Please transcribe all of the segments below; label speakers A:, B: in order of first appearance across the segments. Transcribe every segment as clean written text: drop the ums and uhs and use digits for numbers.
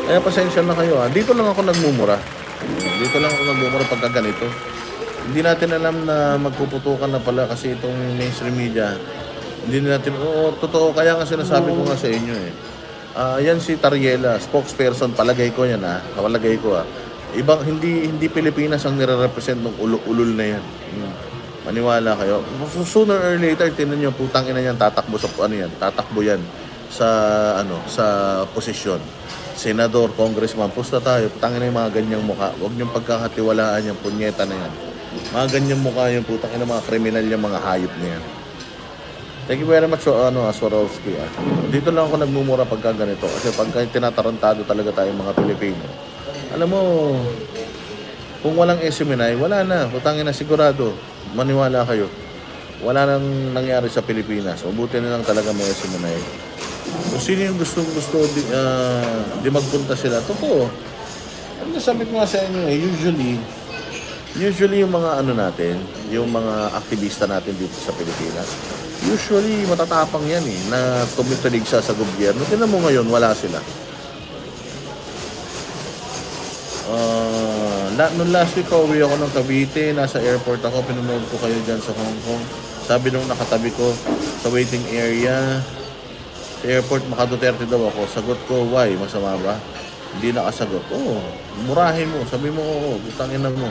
A: Kaya pasensya na kayo ha. Dito lang ako nagmumura. Dito lang ako nagmumura pagka ganito. Hindi natin alam na magpuputukan na pala kasi itong mainstream media. Hindi natin, oo, totoo. Kaya nga sinasabi ko nga sa inyo eh. Yan si Tariela, spokesperson, palagay ko yan palagay ko Ibang, hindi Pilipinas ang nire-represent ng ulul na yan. Maniwala kayo. Sooner or later, tinan nyo, putang ina yan, tatakbo sa, tatakbo yan sa, sa posisyon. Senador, congressman, pusta tayo, putang ina yung mga ganyang mukha. Huwag niyong pagkakatiwalaan yung punyeta na yan. Mga ganyang mukha yung putang ina mga kriminal yung mga hayop na yan. Thank you very much, Swarovski. Dito lang ako nagmumura pagka ganito. Kasi pagka tinatarantado talaga tayong mga Pilipino. Alam mo, kung walang SMNI, wala na. Putangin na sigurado. Maniwala kayo. Wala nang nangyari sa Pilipinas. Mabuti na lang talaga may SMNI. Kung sino yung gusto di magpunta sila, totoo. Ano sabi ko nga sa inyo usually yung mga natin, yung mga aktivista natin dito sa Pilipinas, usually matatapang yan na tumitilig sa gobyerno. Tingnan mo ngayon, wala sila. Noong last week, uwi ako ng Cavite, nasa airport ako, pinunood ko kayo dyan sa Hong Kong. Sabi nung nakatabi ko sa waiting area, sa airport, Maka-Duterte daw ako. Sagot ko, why? Masama ba? Hindi nakasagot. Oo, murahin mo. Sabi mo, oo, butangin mo.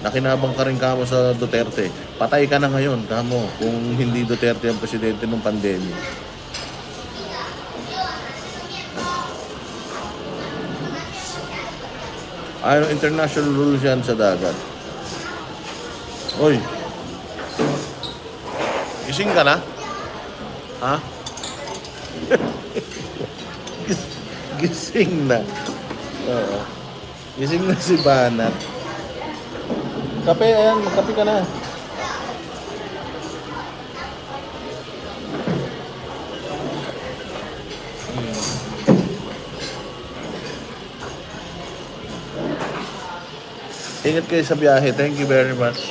A: Nakinabang ka rin kamo sa Duterte. Patay ka na ngayon, kamo, kung hindi Duterte ang presidente ng pandemya. Ano international rules yan sa dagat? Oy, gising ka na? Ha? Gising na. Oo. Gising na si Banat. Kape, ayan, magkape ka na. Ingat kayo sa biyahe. Thank you very much.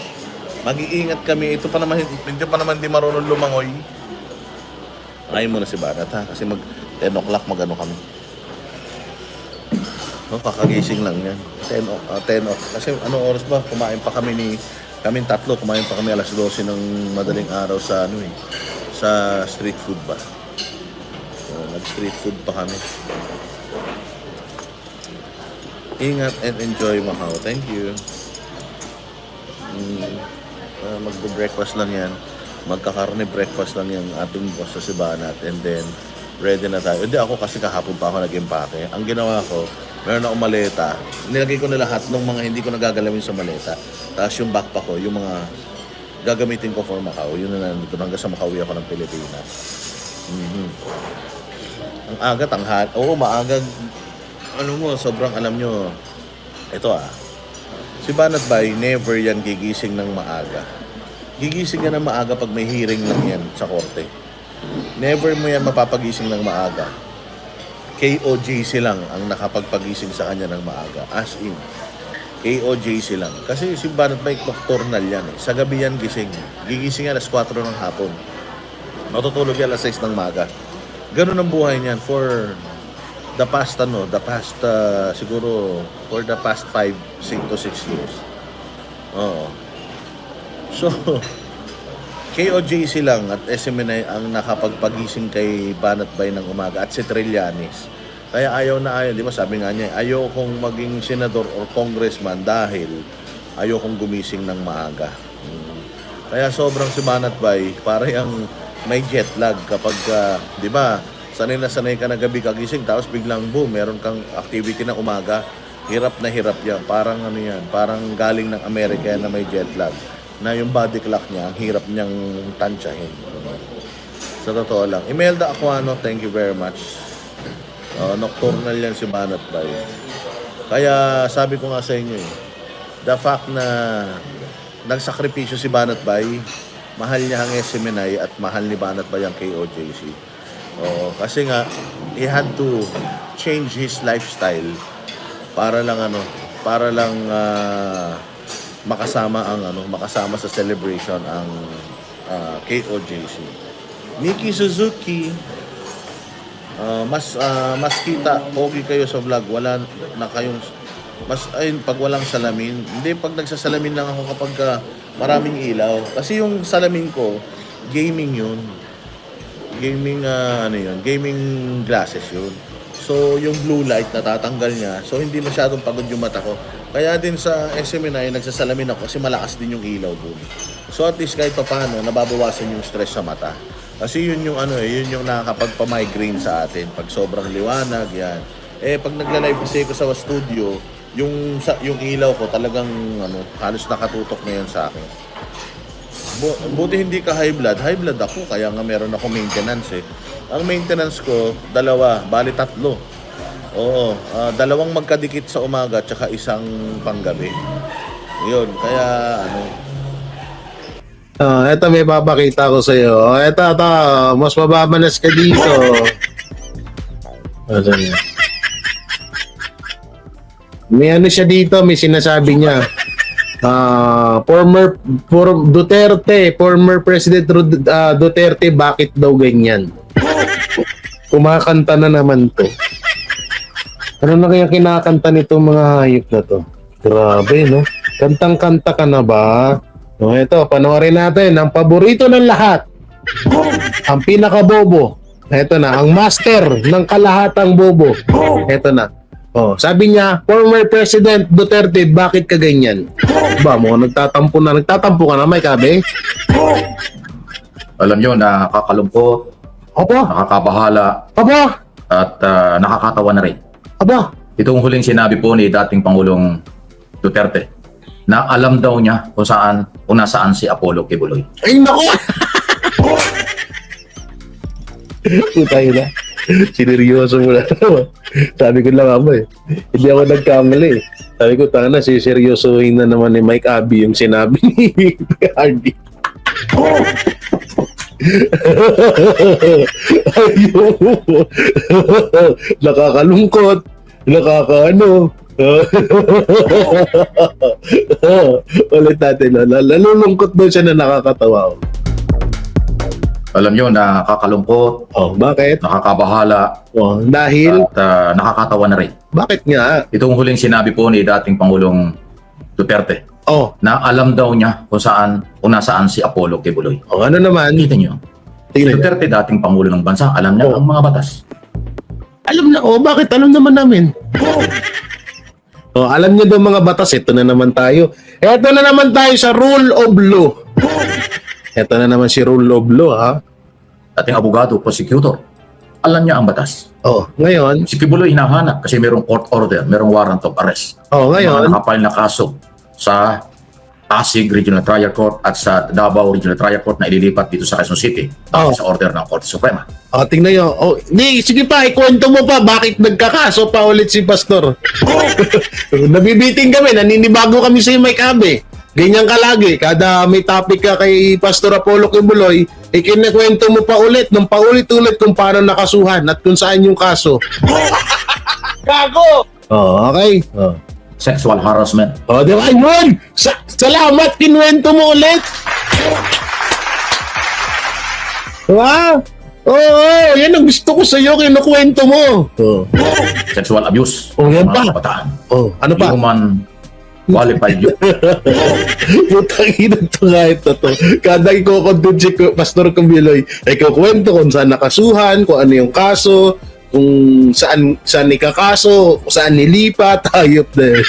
A: Mag-iingat kami. Ito pa naman, hindi pa naman di marunong lumangoy. Ayaw mo na si Banat kasi mag 10 o'clock kami. No, kakagising lang yan. 10 o'clock. Kasi anong oras ba? Kaming tatlo, kumain pa kami alas 12 ng madaling araw sa sa street food ba. So, nag-street food pa kami. Ingat and enjoy Macau. Thank you. Magbe-breakfast lang yan. Magkakarne breakfast lang yung ating boss sa Banat. And then, ready na tayo. Hindi ako kasi kahapon pa ako nag-impake. Ang ginawa ko, meron akong maleta. Nilagay ko na lahat ng mga hindi ko nagagalawin sa maleta. Tapos yung backpack ko, yung mga gagamitin ko for Macau. Yun na nandito hanggang sa makauwi ako ng Pilipinas. Ang aga, tanghal. Oo, maaga. Sobrang alam nyo. Ito si Banat Bay, never yan gigising ng maaga. Gigising yan ng maaga pag may hearing lang yan sa korte. Never mo yan mapapagising ng maaga. KOJC lang ang nakapagpagising sa kanya ng maaga. As in, KOJC lang. Kasi si Banat Bay, nocturnal yan Sa gabi yan gising. Gigising yan alas 4 ng hapon. Matutulog yan alas 6 ng maga. Ganun ang buhay niyan for the past siguro for the past 5 to 6 years. Oo. So, KOJC lang at SMNI ang nakapagpagising kay Banat Bay ng umaga at si Trillanes. Kaya ayaw, di ba sabi nga niya, ayaw kong maging senador or congressman dahil ayaw kong gumising ng maaga. Kaya sobrang si Banat Bay, parang may jet lag kapag, di ba, sanay na sanay ka na gabi kagising, tapos biglang boom, meron kang activity na umaga, hirap na hirap yan. Parang parang galing ng Amerika na may jet lag. Na yung body clock niya, ang hirap niyang tansyahin. Sa totoo lang. Imelda Aquano, thank you very much. Nocturnal yan si Banat Bay. Kaya sabi ko nga sa inyo the fact na nagsakripisyo si Banat Bay, mahal niya ang SMNI at mahal ni Banat Bay ang KOJC. Kasi nga he had to change his lifestyle para lang makasama sa celebration ang KOJC. Nikki Suzuki, mas kita, pogi kayo sa vlog, wala na kayong, mas, ayun, pag walang salamin. Hindi, pag nagsasalamin lang ako kapag maraming ilaw. Kasi yung salamin ko, gaming yun. Gaming, ano yun, gaming glasses yun. So, yung blue light, natatanggal niya. So, hindi masyadong pagod yung mata ko. Kaya din sa SMNI, nagsasalamin ako kasi malakas din yung ilaw doon. So, at least kahit pa paano, nababawasan yung stress sa mata. Kasi yun yung ano yun yung nakakapagpa-migraine sa atin. Pag sobrang liwanag, yan. Pag nagla-live kasi ako sa studio, yung ilaw ko talagang halos nakatutok na yun sa akin. Buti hindi ka high blood. High blood ako, kaya nga meron ako maintenance eh. Ang maintenance ko, 2, bali 3. Oo, 2 magkadikit sa umaga tsaka 1 panggabi. Yun, kaya
B: Eto may papakita ko sa'yo. Eto, mas mababanas ka dito. May ano siya dito, may sinasabi niya. Former President Duterte, bakit daw ganyan? Kumakanta na naman to. Ano na kaya kinakanta nitong mga hayop na to? Grabe, no? Kantang-kanta ka na ba? No, ito, panoorin natin. Ang paborito ng lahat. Ang pinakabobo. Ito na, ang master ng kalahatang bobo. Ito na. Oh, sabi niya, former President Duterte, bakit ka ganyan? Ba mo, nagtatampo ka na, may kabe?
C: Alam nyo, nakakalungkot,
B: Opo,
C: nakakabahala,
B: opo,
C: at nakakatawa na rin.
B: opo.
C: Itong huling sinabi po ni dating Pangulong Duterte na alam daw niya kung nasaan si Apollo Kibuloy.
B: Ay, naku! Putay na. Sineryoso mo na. Sabi ko lang hindi ako nagkamali eh. Sabi ko, tanga na, siseryosohin na naman ni Mike Abby yung sinabi ni Hardy. Ayun. Nakakalungkot. Nakakaano. Ulit natin. Nalulungkot daw siya na nakakatawa.
C: Alam nyo, nakakalungkot,
B: Oh, bakit?
C: nakakabahala,
B: Oh, dahil
C: at nakakatawa na rin.
B: bakit nga?
C: Itong huling sinabi po ni dating Pangulong Duterte
B: Oh,
C: na alam daw niya kung nasaan si Apollo Kibuloy.
B: oh ano naman?
C: Kita nyo, si
B: Tingnan.
C: Duterte dating Pangulo ng bansa, alam niya
B: Oh.
C: ang mga batas.
B: Alam na, bakit? Alam naman namin. Oh, alam niyo daw mga batas, ito na naman tayo. Ito na naman tayo sa rule of law. Ito na naman si rule of law, ha?
C: Dating abogado, prosecutor, alam niya ang batas.
B: Oh, ngayon,
C: Si Kibuloy hinahanap kasi merong court order, merong warrant of arrest.
B: oh,
C: Mga
B: ngayon,
C: nakapile na kaso sa Pasig Regional Trial Court at sa Davao Regional Trial Court na ililipat dito sa Quezon City
B: Oh.
C: sa order ng Korte Suprema.
B: oh, tingnan niyo. Oh, di, sige pa, ikwento mo pa, bakit nagkakaso pa ulit si Pastor? Nabibiting kami, naninibago kami sa Mike Abe. Ganyan ka lagi, kada may topic ka kay Pastor Apollo Kibuloy, ikinikwento mo pa ulit, nung paulit-ulit kung paano nakasuhan at kung saan yung kaso. Gago! Oh, okay. Oh.
C: Sexual harassment.
B: Oh, di ba? Yun! Salamat, kinwento mo ulit! Diba? Oo, yan ang gusto ko sa'yo, kinukwento mo. Oh,
C: Sexual abuse.
B: Oh, yan
C: ng
B: pa.
C: mga kabataan.
B: oh ano pa?
C: Human qualified youth.
B: Putang ina to nga ito to. Kada iko-content si Pastor Kibuloy, ay kukwento kung saan nakasuhan, kung ano yung kaso, kung saan ikakaso, kung saan nilipat, hayop na yun.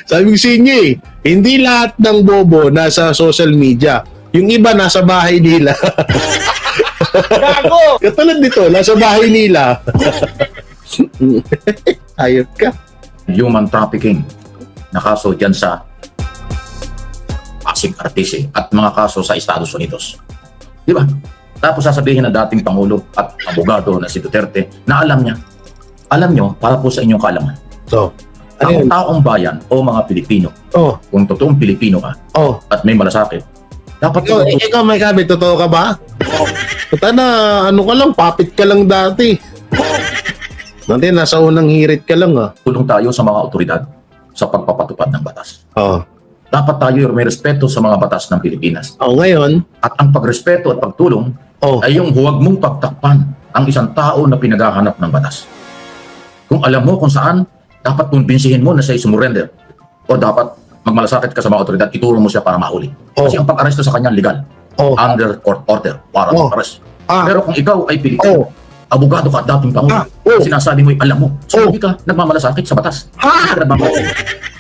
B: Sabi ko sa inyo hindi lahat ng bobo nasa social media. Yung iba nasa bahay nila. Gago! Katulad nito, nasa bahay nila. Hayop ka.
C: Human trafficking na kaso dyan sa Pasig Artese at mga kaso sa Estados Unidos. Di ba? Tapos sasabihin ng dating Pangulo at abogado na si Duterte na alam niya. Alam nyo, para po sa inyong kaalaman.
B: So, ano
C: Ang
B: yun?
C: taong bayan o mga Pilipino,
B: Oh,
C: kung totoong Pilipino ka
B: oh.
C: at may malasakit, dapat
B: Ikaw may kabi, totoo ka ba? Puta na, ano ka lang, papit ka lang dati. Dati, nasa unang hirit ka lang, ah.
C: tulong tayo sa mga otoridad sa pagpapatupad ng batas.
B: Oh.
C: dapat tayo may respeto sa mga batas ng Pilipinas.
B: O ngayon,
C: At ang pagrespeto at pagtulong ay yung huwag mong pagtakpan ang isang tao na pinaghahanap ng batas. Kung alam mo kung saan, dapat kumbinsihin mo na siya surrender. O dapat magmalasakit ka sa mga otoridad, ituro mo siya para mahuli. Kasi ang pag-aresto sa kanya legal. Under court order, warrant of arrest. Pero kung ikaw ay Pilipino, abogado ka at dating Pangulo, sinasabi mo alam mo, so hindi ka nagmamalasakit sa batas. Hindi ka nagmamalasakit.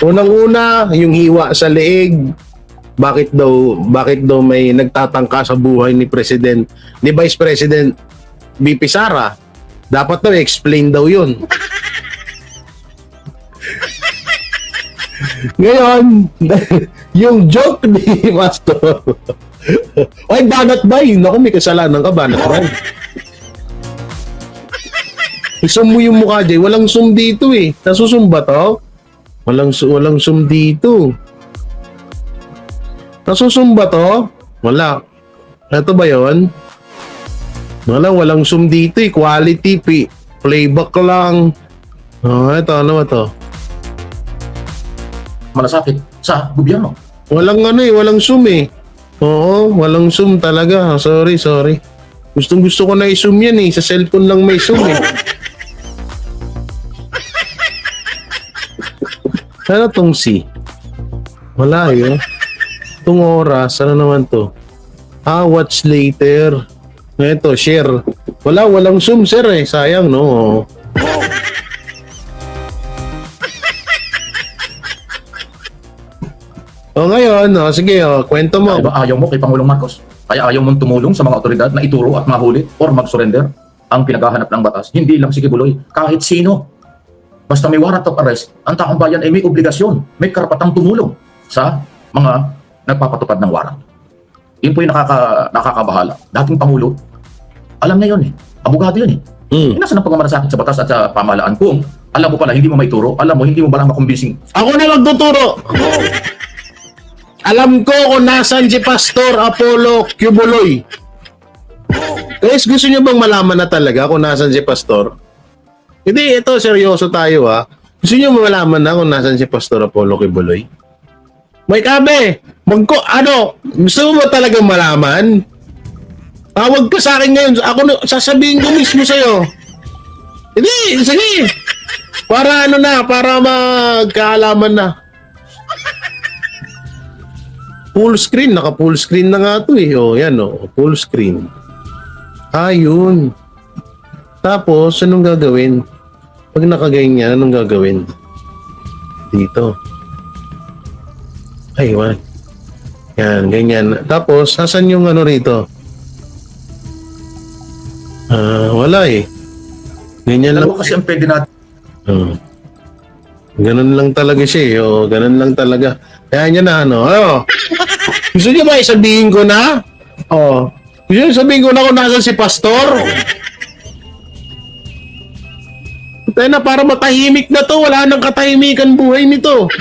B: unang-una, yung hiwa sa leeg, bakit daw may nagtatangka sa buhay ni Vice President BP Sara? Dapat daw explain daw 'yun. Ngayon, yung joke ni Pastor. Ay, banat bay. Naku, may kasalanan ka, banat bay. Isum mo yung mukha, Jay. Walang zoom dito eh. Nasusum ba to? Walang zoom dito. Nasusum ba to? Wala. Ito ba yon? Walang zoom dito eh. Quality, playback lang. Oh, ito, ano ba to?
C: Malasakit sa gobyerno.
B: Walang zoom eh. Oo, walang zoom talaga. Sorry. Gusto ko na i-zoom yan eh. Sa cellphone lang may zoom eh. Ano tong si? Wala yun. Itong oras, ano naman to? Watch later. Ito, share. Walang zoom sir eh. Sayang no. O ngayon, sige, kwento mo.
C: Diba, ayaw mo kay Pangulong Marcos. Kaya ayaw mong tumulong sa mga otoridad na ituro at mahuli or mag-surrender ang pinaghahanap ng batas. Hindi lang si Kibuloy, kahit sino. Basta may warrant of arrest, ang taong bayan ay may obligasyon, may karapatang tumulong sa mga nagpapatupad ng warrant. Yun po yung nakakabahala. Dating Pangulo, alam niya yun eh. Abogado yun eh. Nasaan ang pagmamalasakit sa batas at sa pamahalaan kung alam mo pala hindi mo maituro, alam mo hindi mo balang makumbising.
B: Ako na magtuturo. Alam ko kung nasan si Pastor Apollo Kibuloy. Guys, gusto niyo bang malaman na talaga kung nasan si Pastor? Hindi, ito seryoso tayo ha. Gusto niyo malaman na kung nasan si Pastor Apollo Kibuloy? May kabe, gusto mo ba talagang malaman? Tawag ka sa akin ngayon. Sasabihin ko mismo sa'yo. Hindi, sige. Para para magkaalaman na. Full screen, naka-full screen na nga ito eh. Yan full screen. Yun. Tapos, anong gagawin? Pag nakaganyan, anong gagawin? Dito. Wala. Yan, ganyan. Tapos, asan yung rito? Wala eh. Ganyan lang.
C: Alam mo kasi ang pwede natin.
B: Ganun lang talaga siya eh. Ganun lang talaga. Kaya niya na Gusto niyo ba isabihin ko na? Gusto niyo sabihin ko na kung nasan si Pastor? Tayo na para matahimik na to. Wala nang katahimikan buhay nito.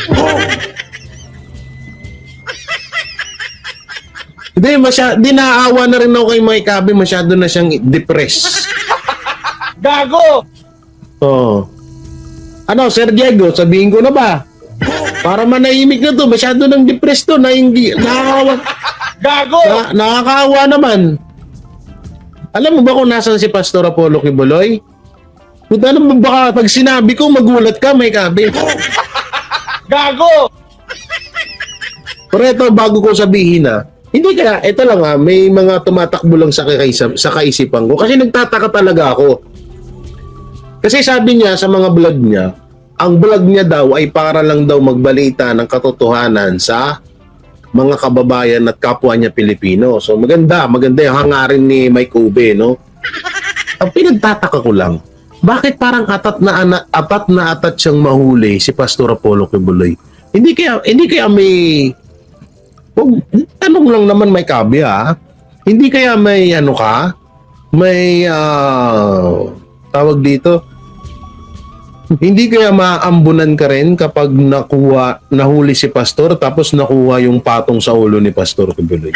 B: Hindi naaawa na rin ako kay Mike Abe. Masyado na siyang depressed.
D: Gago!
B: Sir Diego, sabihin ko na ba? Para manahimik na to, masyado nang depressed to, nakakawa.
D: Gago!
B: Nakakawa naman. Alam mo ba kung nasan si Pastor Apollo Kibuloy? Alam mo baka pag sinabi ko, magulat ka, may kabi.
D: Gago!
B: Pero ito, bago ko sabihin hindi kaya, ito lang may mga tumatakbo lang sa kaisipan ko. Kasi nagtataka talaga ako. Kasi sabi niya sa mga vlog niya, ang vlog niya daw ay para lang daw magbalita ng katotohanan sa mga kababayan at kapwa niya Pilipino. So maganda yung hangarin ni Mike Ube, no? Ang pinagtataka ko lang, bakit parang atat na atat siyang mahuli si Pastor Apollo Kibuloy? Hindi kaya may tanong lang naman may kabi Hindi kaya may may tawag dito, hindi kaya maambunan ka rin kapag nahuli si Pastor tapos nakuha yung patong sa ulo ni Pastor Kibuloy?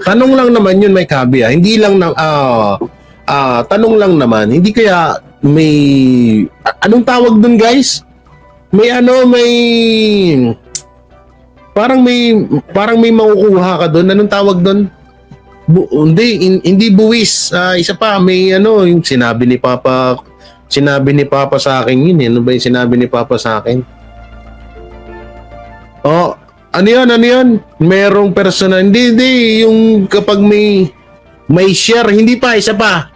B: Tanong lang naman yun may kabi Hindi lang tanong lang naman, hindi kaya may anong tawag doon, guys? May parang may makukuha ka doon. Anong tawag doon? Hindi buwis. Isa pa, may yung sinabi ni Papa sa akin yun. Ano ba yung sinabi ni Papa sa akin? Oh, ano yun? Merong personal. Hindi. Yung kapag may share, hindi pa, isa pa.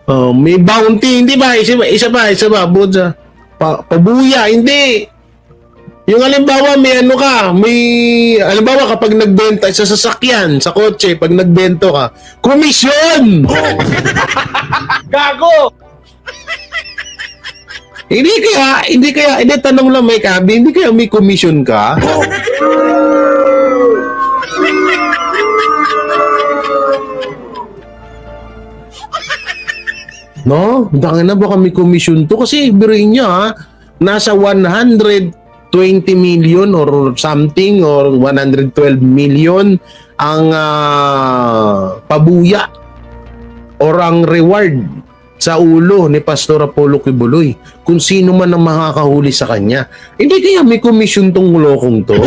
B: Oh, may bounty, hindi ba? Isa pa. Budza. Pabuya, hindi. Yung halimbawa, halimbawa kapag nagbenta sa sasakyan, sa kotse, pag nagbento ka, komisyon!
D: Gago!
B: Hindi tanong lang, Mike Abby, hindi kaya may komisyon ka? No? Dangin na baka may komisyon to kasi biruin niya nasa 120 million or something or 112 million ang pabuya or ang reward sa ulo ni Pastor Apollo Kibuloy kung sino man ang makakahuli sa kanya. Hindi kaya may komisyon tong lokong to?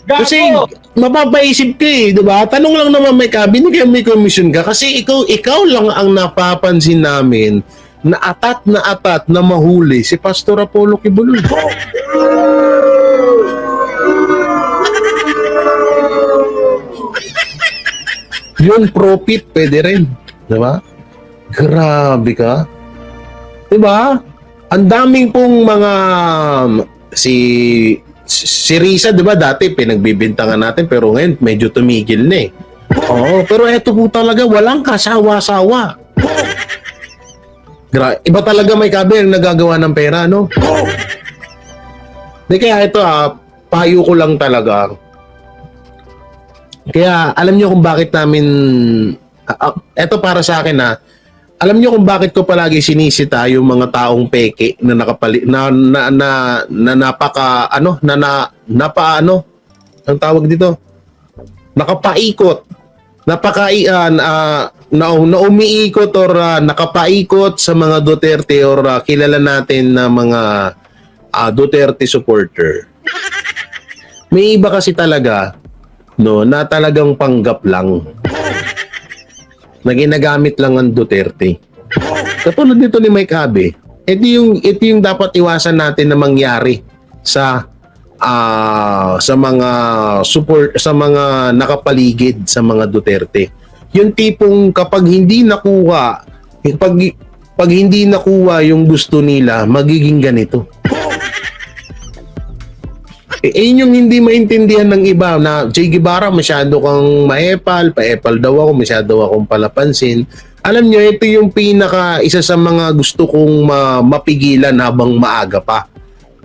B: Kasi mapapaisip ka di ba? Tanong lang naman may kabi, hindi kaya may komisyon ka kasi ikaw lang ang napapansin namin na atat na mahuli si Pastor Apollo Kibuloy. Yung profit pwede rin, di ba? Grabe ka. Di ba? Ang daming pong mga si Risa, di ba dati pinagbibintangan natin pero ngayon medyo tumigil na eh. Oo, pero eto po talaga walang kasawa-sawa. Iba talaga may kabe ang nagagawa ng pera, no? Di kaya ito payo ko lang talaga. Kaya alam niyo kung bakit namin eto para sa akin alam niyo kung bakit ko palagi sinisita yung mga taong peke na nakapali na napaka ang tawag dito? Nakapaikot. Na umiikot or nakapaikot sa mga Duterte or kilala natin na mga Duterte supporter. May iba kasi talaga na talagang panggap lang. Na ginagamit lang ang Duterte. Katulad nito ni Mike Abe, ito yung dapat iwasan natin na mangyari sa mga mga nakapaligid sa mga Duterte. Yung tipong kapag hindi nakuha yung gusto nila, magiging ganito. Yun yung hindi maintindihan ng iba na Che Guevara, masyado kang maepal, paepal daw ako, masyado akong palapansin. Alam nyo, ito yung isa sa mga gusto kong mapigilan habang maaga pa.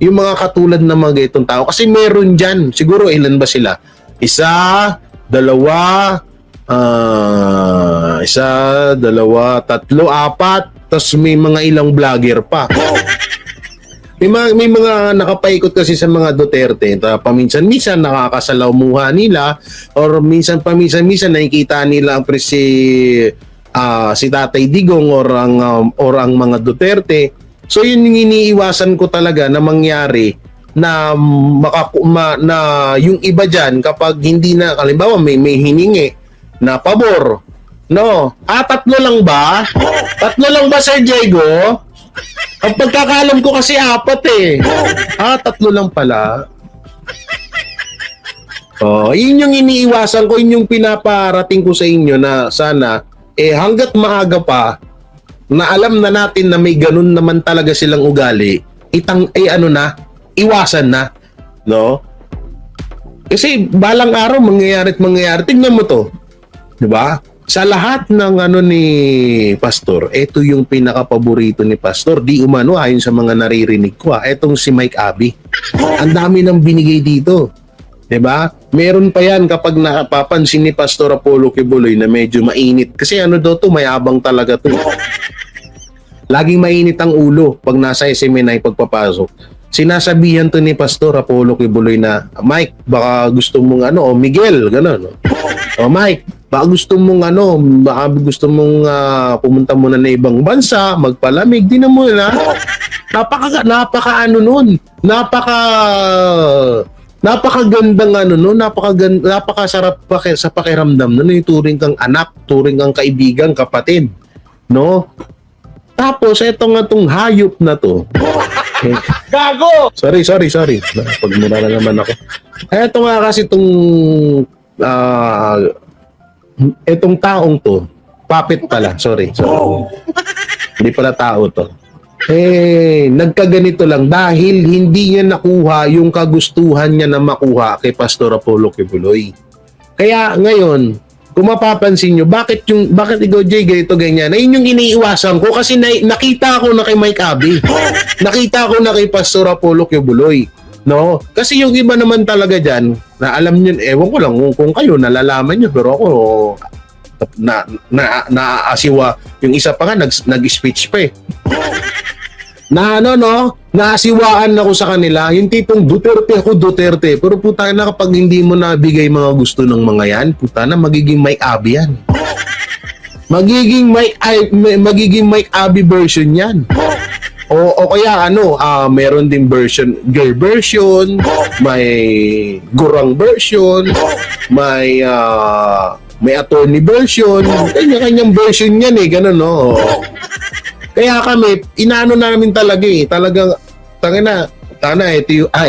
B: Yung mga katulad ng mga itong tao. Kasi meron dyan, siguro ilan ba sila? Isa, dalawa, tatlo, apat, tas may mga ilang vlogger pa. May mga nakapaikot kasi sa mga Duterte. Paminsan-minsan nakakasalaw muha nila or paminsan nakikita nila ang si Tatay Digong or ang mga Duterte. So yun yung iniiwasan ko talaga na mangyari na yung iba diyan kapag hindi na halimbawa may hiningi na pabor. No. Tatlo lang ba? Tatlo lang ba, Sir Diego? Ang pagkakalam ko kasi apat eh. Tatlo lang pala. Yun yung iniiwasan ko, yun yung pinaparating ko sa inyo na sana, hanggat maaga pa, na alam na natin na may ganun naman talaga silang ugali, iwasan na. No? Kasi balang araw, mangyayari. Tingnan mo to. Diba? Sa lahat ng ni Pastor, ito yung pinaka-paborito ni Pastor. Di umano ayon sa mga naririnig ko. Etong si Mike Abe. Ang dami nang binigay dito. 'Di ba? Meron pa yan kapag napapansin ni Pastor Apollo Kibuloy na medyo mainit. Kasi to, mayabang talaga to. Laging mainit ang ulo pag nasa SMNI pagpapasok. Sinasabihan to ni Pastor Apollo Kibuloy na, Mike, baka gusto mong Miguel, gano'n. Mike, Baka gusto mong baka gusto mong pumunta muna na ibang bansa, magpalamig, di na muna. Napaka nun. Napakagandang nun, napakasarap sa pakiramdam nun, yung turing kang anak, turing kang kaibigan, kapatid, no? Tapos eto nga tong hayop na to.
D: Gago!
B: Sorry. Pagmura na naman ako. Eto nga kasi etong taong to, puppet pala, sorry. Hindi pala tao to. Nagkaganito lang dahil hindi niya nakuha yung kagustuhan niya na makuha kay Pastor Apollo Kibuloy. Kaya ngayon, kung mapapansin nyo, bakit ikaw, Jay, ganito, ganyan? Ayun yung iniiwasan ko kasi nakita ko na kay Mike Abby. Nakita ko na kay Pastor Apollo Kibuloy. No? Kasi yung iba naman talaga dyan, na alam nyo, ewan ko lang kung kayo nalalaman nyo, pero ako, naasiwa. Yung isa pa nga, nag-speech pa eh. Naasiwaan ako sa kanila, yung tipong Duterte. Pero puta na, kapag hindi mo nabigay mga gusto ng mga yan, puta na, magiging Mike Abby yan. Magiging Mike Abby version yan. O kaya meron din girl version, may gurang version, may attorney version, kanya-kanyang version yan eh, ganun no. Kaya kami, inaano namin talaga eh, talagang,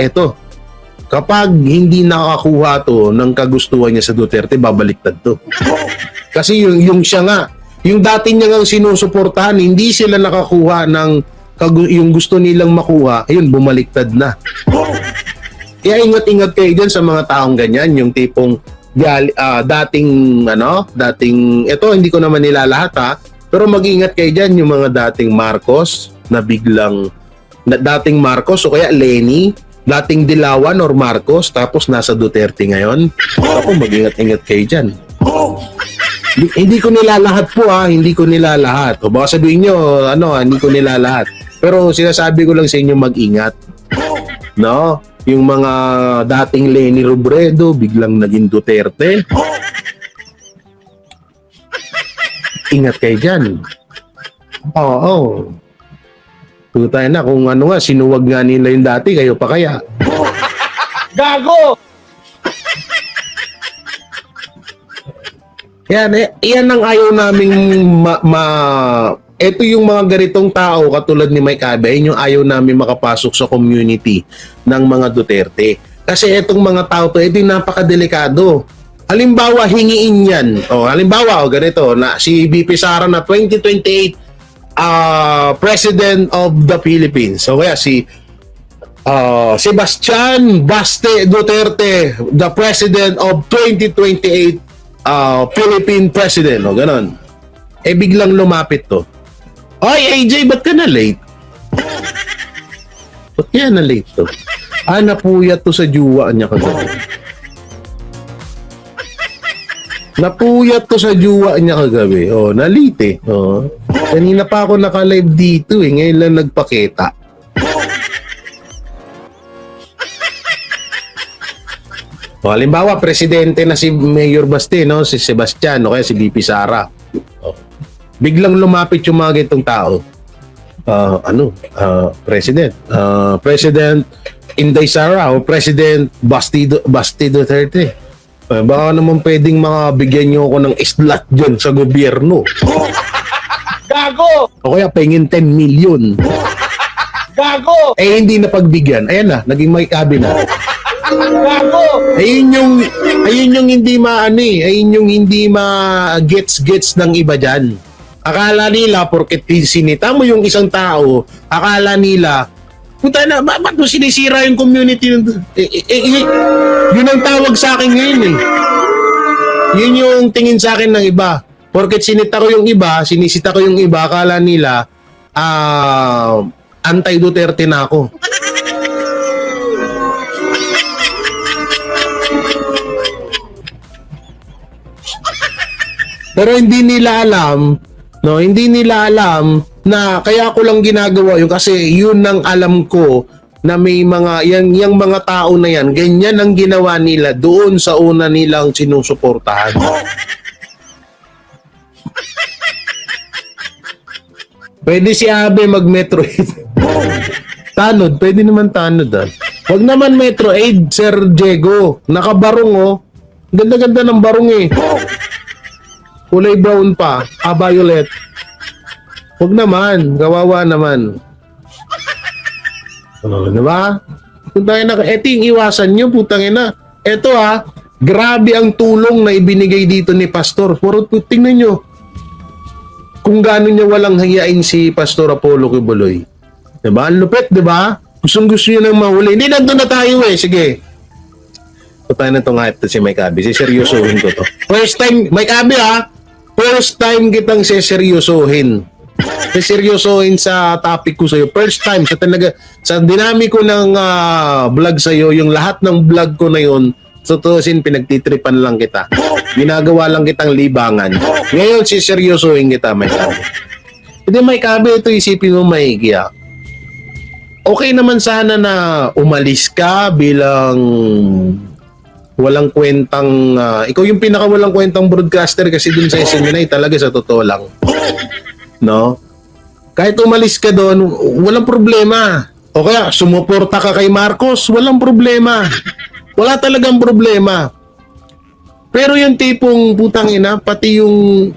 B: ito. Kapag hindi nakakuha to ng kagustuhan niya sa Duterte, babaliktad to. Kasi yung siya nga, yung dati niya nga sinusuportahan, hindi sila nakakuha ng yung gusto nilang makuha, ayun, bumaliktad na. Kaya ingat-ingat kayo dyan sa mga taong ganyan, yung tipong dating, ito hindi ko naman nilalahat ha, pero mag-ingat kayo dyan yung mga dating Marcos na dating Marcos o kaya Lenny, dating Dilawan or Marcos, tapos nasa Duterte ngayon. Ako, mag-ingat-ingat kayo dyan. Hindi ko nilalahat po hindi ko nilalahat. O baka sabihin nyo, hindi ko nilalahat. Pero sinasabi ko lang sa inyo mag-ingat. No? Yung mga dating Lenny Robredo, biglang naging Duterte. Ingat kayo dyan. Oo. Tutay na kung sinuwag nga nila yung dati, kayo pa kaya.
D: Gago!
B: Yan ang ayaw naming ito yung mga ganitong tao katulad ni Mike Abby, yung ayaw namin makapasok sa community ng mga Duterte. Kasi itong mga tao to, ito yung napakadelikado. Halimbawa, hingiin yan. Ganito, na si BP Sara na 2028 President of the Philippines. So kaya si Sebastian Baste Duterte, the President of 2028 Philippine President. O ganon. Biglang lumapit to. Oy, AJ, ba't ka na late? Ba't kaya na late to? Napuyat to sa juwa niya kagabi. Napuyat to sa juwa niya kagabi. Na-late eh. Kanina pa ako naka-live dito eh. Ngayon lang nagpakita. Halimbawa, presidente na si Mayor Baste, no? Si Sebastian, o kaya si BP Sara. Biglang lumapit yung mga gitong tao. President Inday Sara o President Basti Duterte. Baka naman pwedeng bigyan nyo ako ng slot dyan sa gobyerno.
D: Gago!
B: O kaya pengin 10 million.
D: Gago!
B: Hindi na pagbigyan. Ayan na, naging may kabi na.
D: Gago!
B: Ayun yung hindi ayun yung hindi gets ng iba dyan. Akala nila, porket sinita mo yung isang tao, akala nila, puta na, ba't mo sinisira yung community? Yun ang tawag sa akin ngayon eh. Yun yung tingin sa akin ng iba. Porket sinisita ko yung iba, akala nila, anti-Duterte na ako. Pero hindi nila alam na kaya ko lang ginagawa yun kasi yun ang alam ko na may yung mga tao na yan, ganyan ang ginawa nila doon sa una nilang sinusuportahan. Pwede si Abe mag-Metroid. Tanod, pwede naman tanod ah. Wag naman Metroid, Sir Diego. Nakabarong oh. Ganda-ganda ng barong eh. Kulay brown pa. Violet. Wag naman. Kawawa naman. Diba? Kung tayo na, eto yung iwasan nyo, putang ina. Eto ha, grabe ang tulong na ibinigay dito ni Pastor. Puro tingnan nyo. Kung gaano niya walang hayain si Pastor Apollo Kibuloy. Diba? Ang lupit, diba? Gustong-gusto nyo nang mahuli. Hindi, nandun na tayo eh. Sige. Patay na itong hype to si Mike Abby. Siseryosohin ko to. First time, Mike Abby ha, first time kitang siseryosohin. Siseryosohin sa topic ko sa'yo. First time, sa dinami ko ng vlog sa'yo, yung lahat ng vlog ko na yun, tutusin, pinagtitripan lang kita. Ginagawa lang kitang libangan. Ngayon, siseryosohin kita, Mike Abby. Hindi, Mike Abby, ito isipin mo maigi ah. Okay naman sana na umalis ka bilang walang kwentang ikaw yung pinaka walang kwentang broadcaster kasi dun sa SMNI talaga sa totoo lang. No? Kahit umalis ka doon, walang problema. O kaya sumuporta ka kay Marcos, walang problema. Wala talagang problema. Pero yung tipong putang ina, pati yung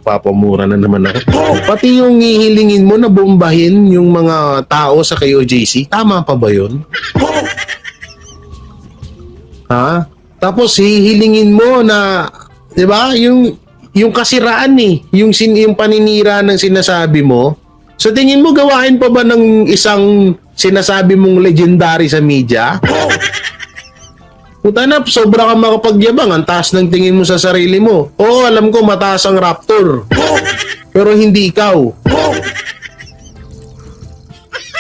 B: papamura na naman ako. Pati yung hihilingin mo na bombahin yung mga tao sa KOJC, tama pa ba yun? Ha? Tapos hihilingin mo na, 'di ba? Yung kasiraan yung paninira ng sinasabi mo. So tingin mo gawain pa ba ng isang sinasabi mong legendary sa media? Puta na, sobra ka makapagyabang. Ang taas ng tingin mo sa sarili mo. Oo, alam ko mataas ang Raptor. Pero hindi ikaw.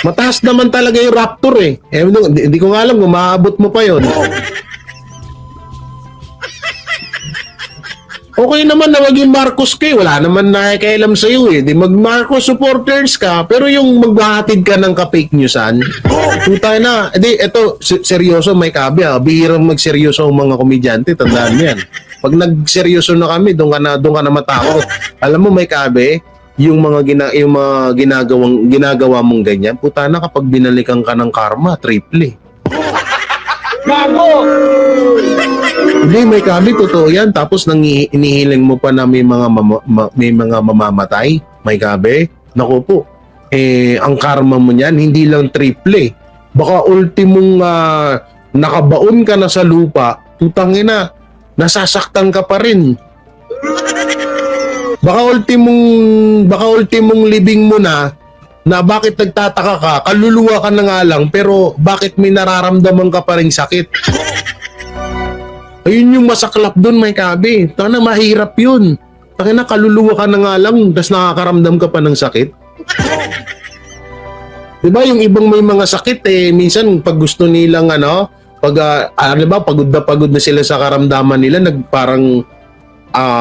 B: Mataas naman talaga yung Raptor eh. Hindi ko nga alam kung maabot mo pa yon. Okay naman na maging Marcos kayo. Wala naman nakikailam sa'yo eh. Di mag-Marcos supporters ka, pero yung magbahatid ka ng ka-fake newsan, puta na. Di, eto, seryoso, Mike Abby bihirang magseryoso ang mga komedyante. Tandaan mo yan. Pag nagseryoso na kami, doon ka na matakot. Alam mo, Mike Abby, yung mga ginagawa mong ganyan, puta na kapag binalikan ka ng karma, triple.
D: Gago!
B: Hindi, may kabi, totoo yan. Tapos inihiling mo pa na may mga mamamatay, may kabi. Naku po, ang karma mo niyan, hindi lang triple. Baka ultimong nakabaon ka na sa lupa, tutangin na, nasasaktan ka pa rin. Baka ultimong libing mo na bakit nagtataka ka, kaluluwa ka na nga lang, pero bakit may nararamdaman ka pa rin sakit? Ayun yung masaklap doon, may kabi. Tanga na, mahirap yun. Tanga na, kaluluwa ka na nga lang, tas nakakaramdam ka pa ng sakit. Diba, yung ibang may mga sakit minsan pag gusto nilang diba, pagod na sila sa karamdaman nila, parang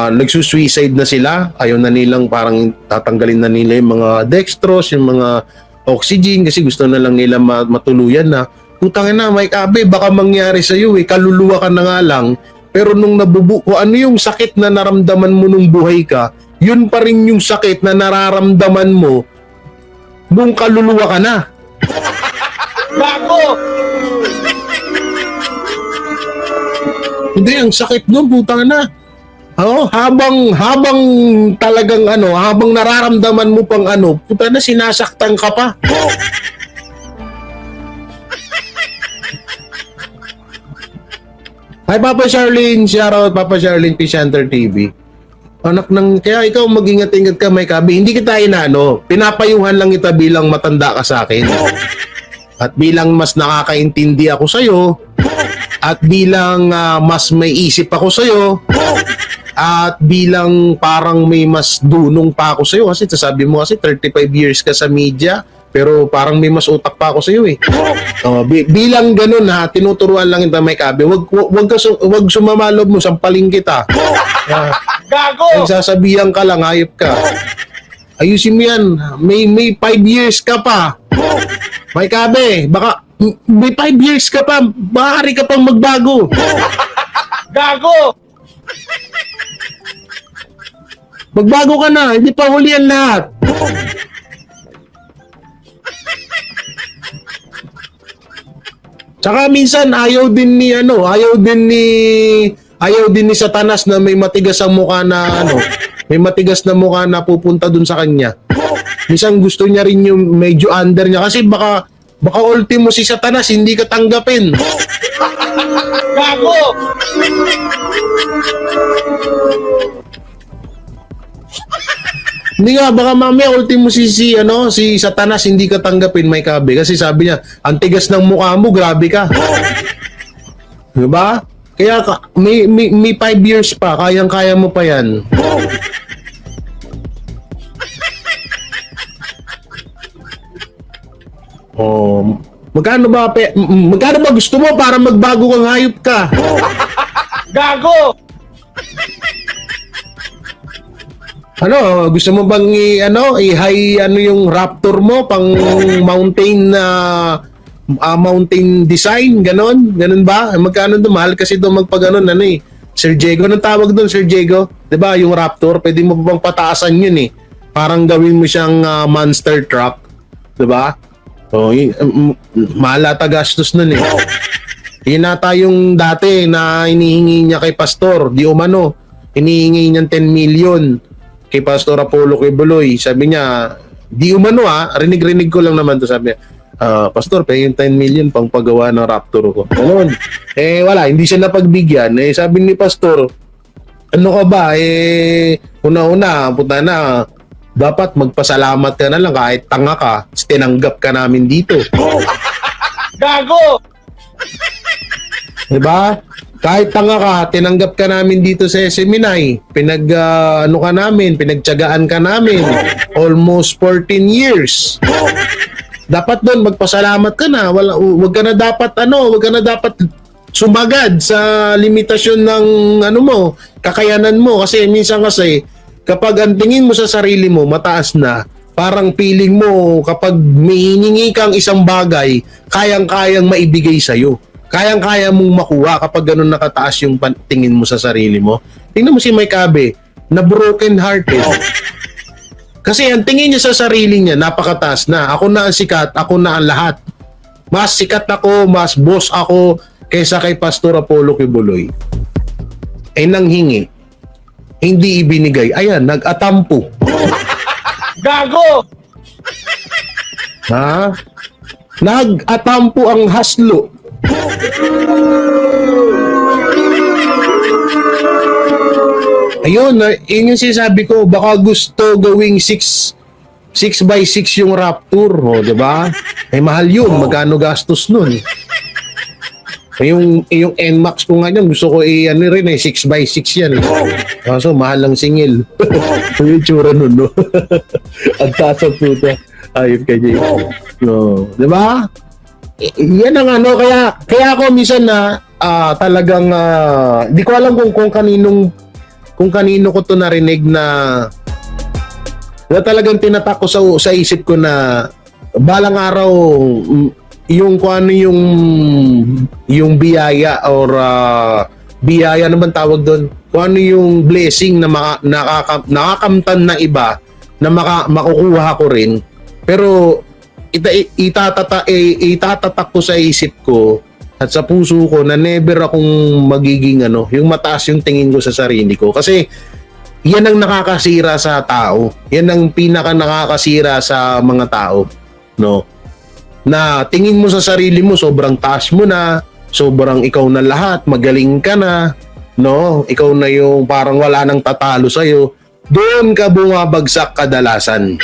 B: nagsusuicide na sila. Ayaw na nilang parang tatanggalin na nila yung mga dextrose, yung mga oxygen kasi gusto na lang nila matuluyan na. Putang ina, Mike Abby, baka mangyari sa iyo kaluluwa ka na nga lang, pero nung kung ano yung sakit na naramdaman mo nung buhay ka, yun pa rin yung sakit na nararamdaman mo nung kaluluwa ka na.
D: Gago!
B: Hindi, ang sakit nun, putang ina. Habang talagang habang nararamdaman mo pang puta na, sinasaktan ka pa. Hi Papa Charlene, shoutout Papa Charlene Pishanter TV. Anak ng, kaya ikaw mag-ingat-ingat ka, may kabi. Hindi kita pinapayuhan lang kita bilang matanda ka sa akin. At bilang mas nakakaintindi ako sa'yo, at bilang mas may isip ako sa'yo, at bilang parang may mas dunong pa ako sa'yo, kasi sasabi mo kasi 35 years ka sa media, pero parang may mas utak pa ako sa'yo eh. Bilang ganun tinuturuan lang kita, Mike Abby. Wag sumamalob mo, sampaling kita.
D: Gago!
B: Nagsasabihan ka lang, hayop ka. Ayusin mo yan. May 5 years ka pa. Mike Abby, baka may 5 years ka pa. Maaari ka pang magbago.
D: Gago!
B: Magbago ka na, hindi pa huli yan lahat. Tsaka minsan ayaw din ni Satanas na may matigas ang mukha na may matigas na mukha na pupunta dun sa kanya. Minsan gusto niya rin yung medyo under niya kasi baka ultimo si Satanas hindi ka tanggapin.
D: Gago!
B: Hindi nga, baka mamaya ultimo si Satanas hindi ka tanggapin, may kabe. Kasi sabi niya, ang tigas ng mukha mo, grabe ka. Diba? Kaya may 5 years pa, kayang-kaya mo pa yan. Oh, magkano ba gusto mo para magbago kang hayop ka?
D: Gago!
B: Ano, gusto mo bang i-high yung Raptor mo pang mountain mountain design, ganon ba? Magkano doon? Mahal kasi doon magpaganon Sir Diego, anong tawag doon, Sir Diego? 'Di ba, yung Raptor, pwede mo bang pataasan 'yun Parang gawin mo siyang monster truck, 'di ba? Oh, mahal ata gastos nun Yun ata yung dati na inihingi niya kay Pastor, di umano. Inihingi niya 10 million kay Pastor Apollo Quiboloy. Sabi niya, di umano rinig-rinig ko lang naman to, sabi niya, Pastor, yung 10 million pang paggawa ng Raptor ko. Ganun. Wala, hindi siya napagbigyan. Sabi ni Pastor, ano ka ba? Una-una, puta na, dapat magpasalamat ka na lang kahit tanga ka, tinanggap ka namin dito.
D: Gago!
B: Diba? Kahit tanga ka, tinanggap ka namin dito sa Seminay. Pinagtiyagaan ka namin. Almost 14 years. Dapat doon magpasalamat ka na. Wag ka na dapat sumagad sa limitasyon ng kakayanan mo. Kasi minsan kapag ang tingin mo sa sarili mo mataas na, parang feeling mo kapag may hiningi kang isang bagay, kayang-kayang maibigay sa'yo. Kayang-kaya mong makuha kapag ganun nakataas yung tingin mo sa sarili mo. Tingnan mo si Mike Abe, na broken hearted. Kasi ang tingin niya sa sarili niya, napakataas na. Ako na ang sikat, ako na ang lahat. Mas sikat ako, mas boss ako kaysa kay Pastor Apollo Quiboloy. Nanghingi, hindi ibinigay. Ayan, nag-atampo.
D: Gago!
B: Ha? Nag-atampo ang haslo. Ayun, yun yung sinasabi ko, baka gusto gawing 6x6 yung Raptor, diba? Mahal yun, magkano gastos nun? Yung NMAX ko nga yan, gusto ko 6x6 yan. Kaso mahal lang singil. Yung tsura nun, no? Ang tasap puta. Ayun ka niya. No, diba? Yan ang kaya ako minsan talagang di ko alam kung kanino ko to narinig na talagang tinatak ko sa isip ko na balang araw yung kung ano yung biyaya or biyaya naman tawag doon, kung ano yung blessing na nakakamtan na iba na makukuha ko rin, pero itatatak ko sa isip ko at sa puso ko na never akong magiging yung mataas yung tingin ko sa sarili ko. Kasi yan ang nakakasira sa tao. Yan ang pinaka nakakasira sa mga tao, no? Na tingin mo sa sarili mo sobrang taas mo na, sobrang ikaw na lahat, magaling ka na, no? Ikaw na yung parang wala nang tatalo sa'yo. Doon ka bumabagsak kadalasan.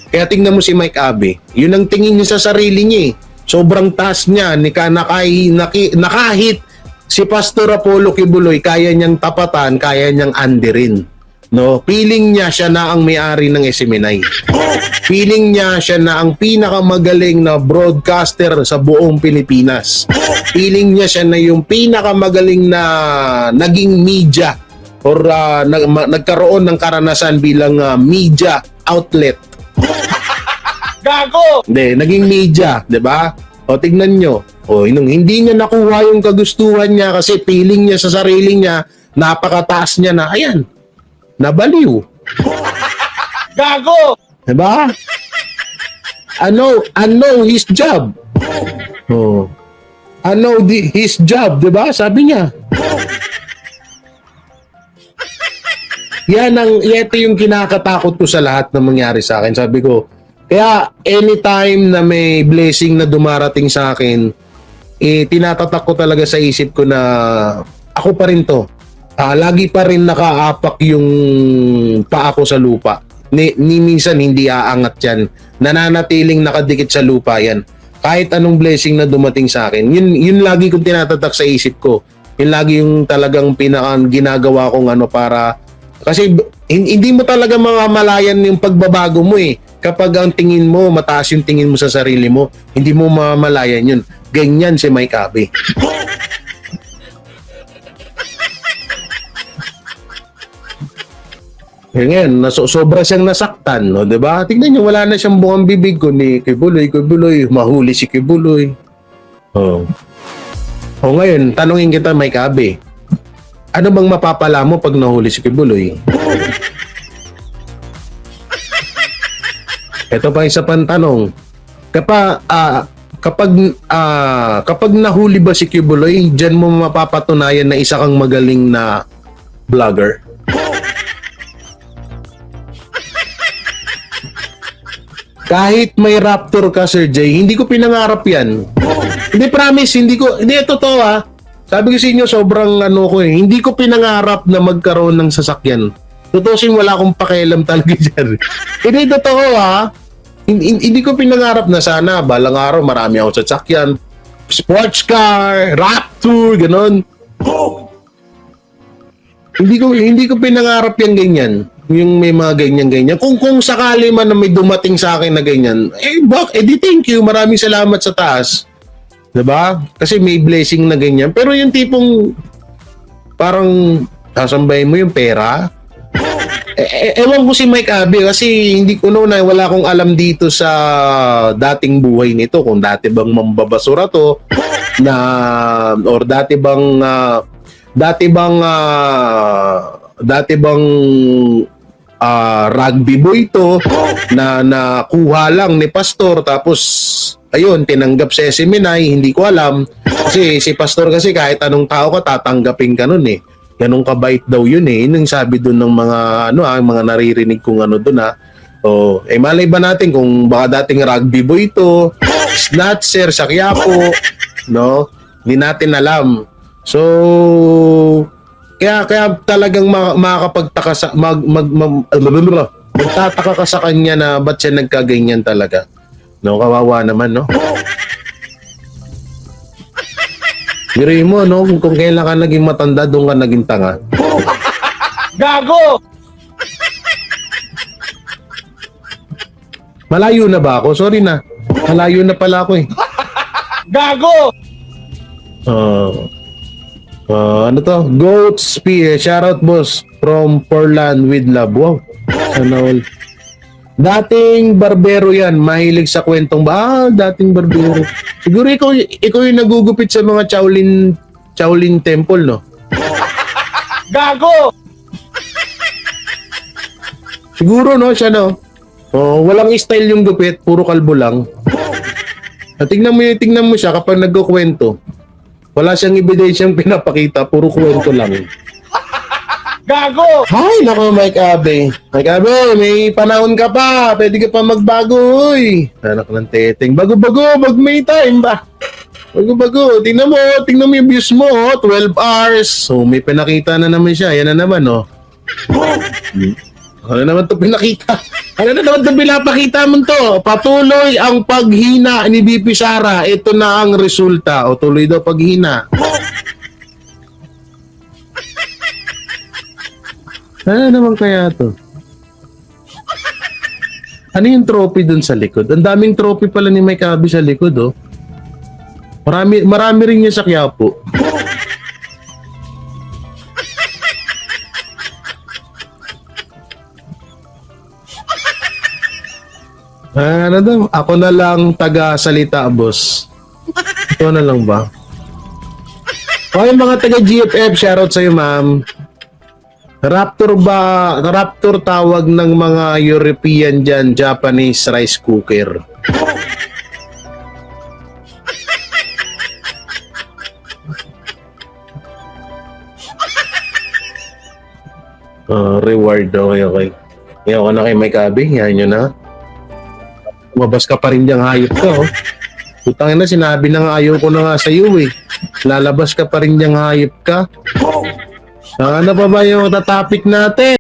B: Kaya tingnan mo si Mike Abe, yun ang tingin niya sa sarili niya. Sobrang taas niya, nakahit si Pastor Apollo Quiboloy, kaya niyang tapatan, kaya niyang anderin. No, feeling niya siya na ang may-ari ng SMNI. Feeling niya siya na ang pinakamagaling na broadcaster sa buong Pilipinas. Feeling niya siya na yung pinakamagaling na naging media or nagkaroon ng karanasan bilang media outlet.
D: Gago!
B: Hindi, naging media, 'di ba? O tignan nyo. O hindi niya nakuha yung kagustuhan niya kasi feeling niya sa sarili niya, napakataas niya na. Ayan. nabaliw.
D: Gago!
B: Diba? Know his job. Oh. His job, diba? Sabi niya. Ito yung kinakatakot ko sa lahat na mangyari sa akin. Sabi ko, kaya anytime na may blessing na dumarating sa akin, tinatatak ko talaga sa isip ko na ako pa rin to. Lagi pa rin nakaapak yung paa ko sa lupa. Ni minsan hindi aangat yan. Nananatiling nakadikit sa lupa yan. Kahit anong blessing na dumating sa akin, yun lagi kong tinatatak sa isip ko. Yun lagi yung talagang ginagawa kong para, kasi hindi mo talaga mamalayan yung pagbabago mo eh. Kapag ang tingin mo, mataas yung tingin mo sa sarili mo, hindi mo mamalayan yun. Ganyan si Mike Abe. Ngayon, sobra siyang nasaktan, no, 'di ba? Tingnan niyo, wala na siyang bungang bibig ko ni Kibuloy, mahuli si Kibuloy. Oh. O ngayon, tanungin kita, Mike Abe. Ano bang mapapala mo pag nahuli si Kibuloy? Ito pa isa pang tanong. Kapag nahuli ba si Kibuloy, diyan mo mapapatunayan na isa kang magaling na vlogger? Kahit may raptor ka, Sir Jay, hindi ko pinangarap yan. Hindi, promise, hindi, totoo Sabi ko sa inyo, sobrang hindi ko pinangarap na magkaroon ng sasakyan. Tutusin, wala akong pakialam talaga dyan. Hindi, totoo Hindi ko pinangarap na sana, balang araw, marami akong sasakyan. Sports car, raptor, ganon. Hindi ko pinangarap yung ganyan. Yung may mga ganyan-ganyan. Kung sakali man na may dumating sa akin na ganyan, di thank you, maraming salamat sa taas. Diba? Kasi may blessing na ganyan. Pero yung tipong parang sasambahin mo yung pera. Ewan ko si Mike Abe kasi hindi ko wala akong alam dito sa dating buhay nito. Kung dati bang mambabasura to or dati bang rugby boy to na nakuha lang ni pastor tapos ayun tinanggap sa SMNI, hindi ko alam kasi si pastor kasi kahit anong tao ka tatanggapin ka nun eh, ganun kabait daw yun eh, yun yung sabi dun ng mga mga naririnig kong dun malay ba natin kung baka dating rugby boy to, snatcher sa Quiapo, no, hindi natin alam. So kaya talagang makakapagtaka sa magtataka ka sa kanya na ba't siya nagkaganyan talaga. No, kawawa naman, no? Biruin mo, no? Kung kailan ka naging matanda, doon ka naging tanga.
D: Gago!
B: Malayo na ba ako? Sorry na. Malayo na pala ako eh.
D: Gago!
B: Ano to? Goat Spear. Shoutout boss from Portland with love. Wow. Sana all. Dating barbero yan. Mahilig sa kwentong dating barbero. Siguro ikaw yung nagugupit sa mga Shaolin Temple, no?
D: Gago!
B: Siguro, no? Siya, no? Walang style yung gupit. Puro kalbo lang. Tingnan mo siya kapag nagkukwento. Wala siyang ebidensyang pinapakita, puro kwento lang.
D: Gago!
B: Hay, nako Mike Abe. Mike Abe, may panahon ka pa. Pwede ka pa magbago, uy. Anak ng teteng. Bago-bago, may time ba? Bago-bago. Tingnan mo yung views mo, 12 hours. So, may pinakita na naman siya. Yan na naman, Ano naman ito pinakita? Ano na naman ito pinapakita mo to? Patuloy ang paghina ni BP Sara. Ito na ang resulta. O tuloy daw paghina. Ano naman kaya to? Ano yung trophy dun sa likod? Ang daming trophy pala ni Mike Abe sa likod, Marami rin niya sa Quiapo. Ano daw? Ako na lang taga-salita, boss. Ito na lang ba? Okay, mga taga-GFF, shoutout sa'yo, ma'am. Raptor ba? Raptor tawag ng mga European dyan, Japanese rice cooker. Reward, okay. Yan ko na kay Mike Abby, yan nyo na. Umabas ka pa rin diyang hayop ka, oh. Putangin na, sinabi na nga ayaw ko na nga sa iyo, eh. Lalabas ka pa rin diyang hayop ka. Ano pa ba yung tatapik natin?